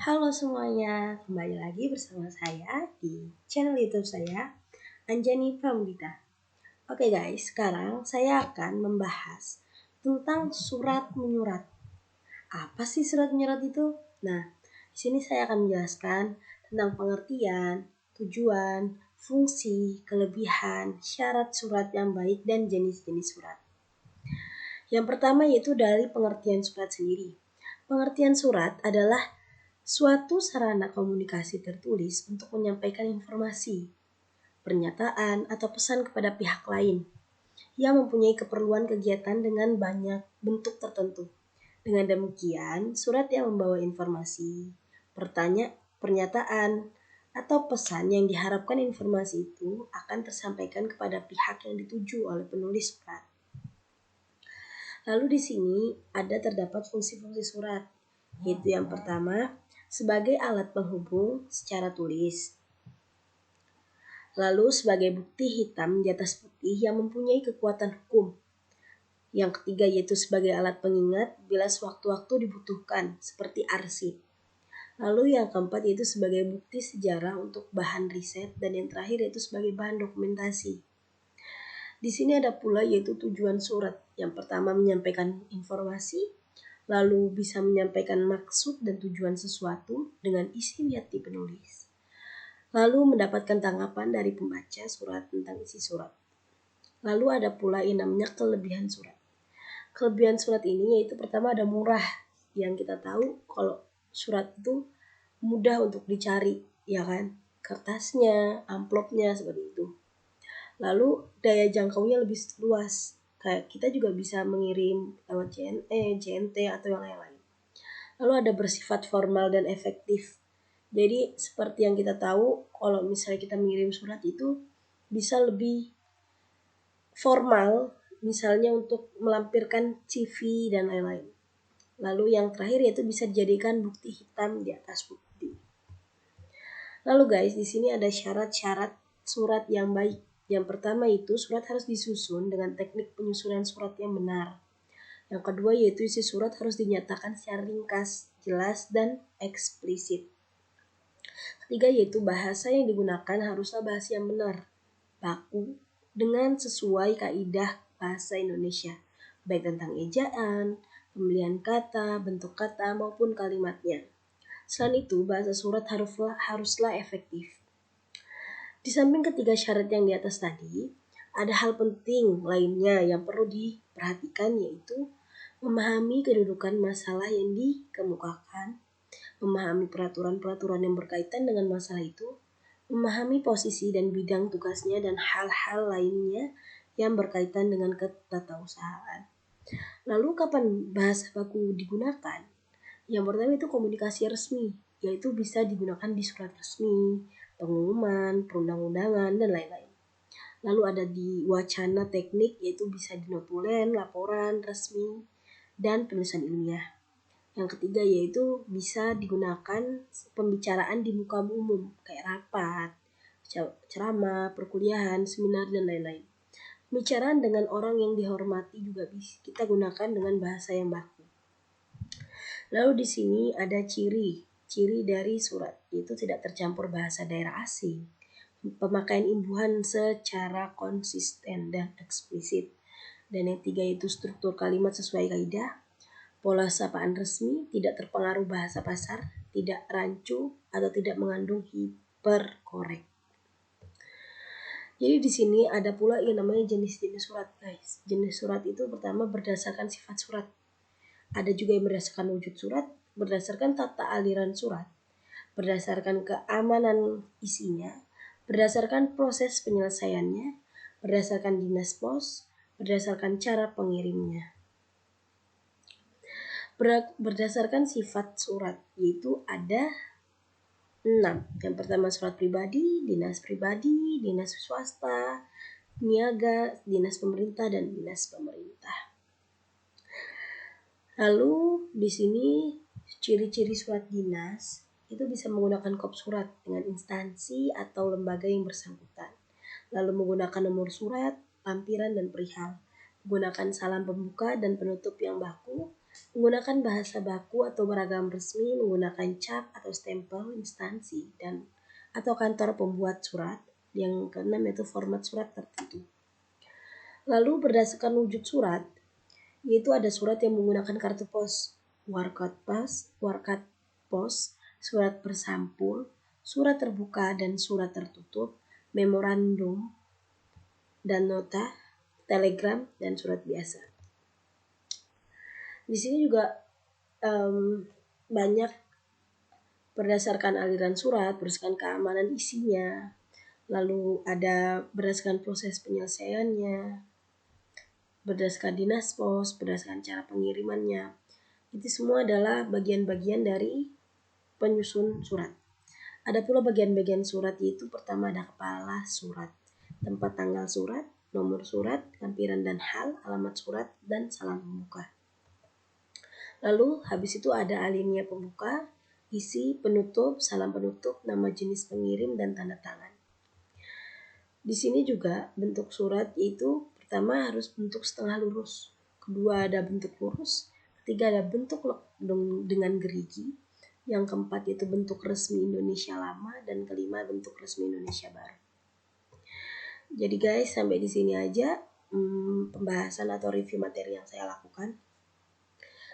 Halo semuanya, kembali lagi bersama saya di channel YouTube saya, Anjani Pramudita. Oke guys, sekarang saya akan membahas tentang surat menyurat. Apa sih surat menyurat itu? Nah, di sini saya akan menjelaskan tentang pengertian, tujuan, fungsi, kelebihan, syarat surat yang baik, dan jenis-jenis surat. Yang pertama yaitu dari pengertian surat sendiri. Pengertian surat adalah suatu sarana komunikasi tertulis untuk menyampaikan informasi, pernyataan, atau pesan kepada pihak lain yang mempunyai keperluan kegiatan dengan banyak bentuk tertentu. Dengan demikian, surat yang membawa informasi, pernyataan, atau pesan yang diharapkan informasi itu akan tersampaikan kepada pihak yang dituju oleh penulis surat. Lalu di sini terdapat fungsi-fungsi surat, yaitu yang pertama, sebagai alat penghubung secara tulis. Lalu sebagai bukti hitam di atas putih yang mempunyai kekuatan hukum. Yang ketiga yaitu sebagai alat pengingat bila sewaktu-waktu dibutuhkan, seperti arsip. Lalu yang keempat yaitu sebagai bukti sejarah untuk bahan riset, dan yang terakhir yaitu sebagai bahan dokumentasi. Di sini ada pula yaitu tujuan surat. Yang pertama menyampaikan informasi, lalu bisa menyampaikan maksud dan tujuan sesuatu dengan isi hati penulis. Lalu mendapatkan tanggapan dari pembaca surat tentang isi surat. Lalu ada pula yang namanya kelebihan surat. Kelebihan surat ini yaitu pertama ada murah. Yang kita tahu kalau surat itu mudah untuk dicari, ya kan? Kertasnya, amplopnya seperti itu. Lalu daya jangkaunya lebih luas. Kayak kita juga bisa mengirim lewat JNE, JNT atau yang lain-lain. Lalu ada bersifat formal dan efektif. Jadi seperti yang kita tahu, kalau misalnya kita mengirim surat itu bisa lebih formal, misalnya untuk melampirkan CV dan lain-lain. Lalu yang terakhir yaitu bisa dijadikan bukti hitam di atas putih. Lalu guys, di sini ada syarat-syarat surat yang baik. Yang pertama itu surat harus disusun dengan teknik penyusunan surat yang benar. Yang kedua yaitu isi surat harus dinyatakan secara ringkas, jelas, dan eksplisit. Ketiga yaitu bahasa yang digunakan haruslah bahasa yang benar, baku, dengan sesuai kaidah bahasa Indonesia, baik tentang ejaan, pemilihan kata, bentuk kata, maupun kalimatnya. Selain itu, bahasa surat haruslah efektif. Di samping ketiga syarat yang di atas tadi, ada hal penting lainnya yang perlu diperhatikan, yaitu memahami kedudukan masalah yang dikemukakan, memahami peraturan-peraturan yang berkaitan dengan masalah itu, memahami posisi dan bidang tugasnya, dan hal-hal lainnya yang berkaitan dengan ketatausahaan. Lalu kapan bahasa baku digunakan? Yang pertama itu komunikasi resmi, yaitu bisa digunakan di surat resmi, pengumuman, perundang-undangan, dan lain-lain. Lalu ada di wacana teknik, yaitu bisa di notulen, laporan resmi, dan penulisan ilmiah. Yang ketiga yaitu bisa digunakan pembicaraan di muka umum, kayak rapat, ceramah, perkuliahan, seminar, dan lain-lain. Pembicaraan dengan orang yang dihormati juga bisa kita gunakan dengan bahasa yang baku. Lalu di sini ada ciri dari surat, yaitu tidak tercampur bahasa daerah asing, pemakaian imbuhan secara konsisten dan eksplisit, dan yang tiga itu struktur kalimat sesuai kaidah, pola sapaan resmi, tidak terpengaruh bahasa pasar, tidak rancu, atau tidak mengandung hiperkorek. Jadi di sini ada pula yang namanya jenis-jenis surat, guys. Jenis surat itu pertama berdasarkan sifat surat. Ada juga yang berdasarkan wujud surat, berdasarkan tata aliran surat, berdasarkan keamanan isinya, berdasarkan proses penyelesaiannya, berdasarkan dinas pos, berdasarkan cara pengirimnya. Berdasarkan sifat surat, yaitu ada 6. Yang pertama surat pribadi, dinas swasta, niaga, dinas pemerintah, dan dinas pemerintah. Lalu di sini ciri-ciri surat dinas itu bisa menggunakan kop surat dengan instansi atau lembaga yang bersangkutan. Lalu menggunakan nomor surat, lampiran, dan perihal. Menggunakan salam pembuka dan penutup yang baku. Menggunakan bahasa baku atau beragam resmi, menggunakan cap atau stempel instansi dan atau kantor pembuat surat. Yang keenam yaitu format surat tertentu. Lalu berdasarkan wujud surat, yaitu ada surat yang menggunakan kartu pos, warkat pos, surat bersampul, surat terbuka dan surat tertutup, memorandum dan nota, telegram dan surat biasa. Di sini juga banyak berdasarkan aliran surat, berdasarkan keamanan isinya, lalu ada berdasarkan proses penyelesaiannya, berdasarkan dinas pos, berdasarkan cara pengirimannya. Itu semua adalah bagian-bagian dari penyusun surat. Ada pula bagian-bagian surat, yaitu pertama ada kepala surat, tempat tanggal surat, nomor surat, lampiran dan hal, alamat surat, dan salam pembuka. Lalu habis itu ada alinea pembuka, isi, penutup, salam penutup, nama jenis pengirim, dan tanda tangan. Di sini juga bentuk surat yaitu pertama harus bentuk setengah lurus, kedua ada bentuk lurus, ketiga ada bentuk dengan gerigi, yang keempat yaitu bentuk resmi Indonesia lama, dan kelima bentuk resmi Indonesia baru. Jadi guys, sampai di sini aja pembahasan atau review materi yang saya lakukan.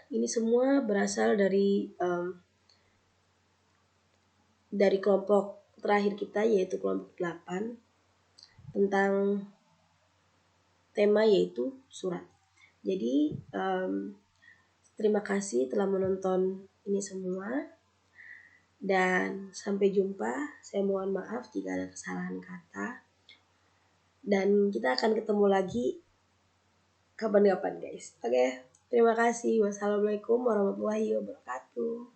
Ini semua berasal dari kelompok terakhir kita, yaitu kelompok 8, tentang tema yaitu surat. Jadi terima kasih telah menonton ini semua, dan sampai jumpa. Saya mohon maaf jika ada kesalahan kata, dan kita akan ketemu lagi kapan-kapan guys. Oke, terima kasih. Wassalamualaikum warahmatullahi wabarakatuh.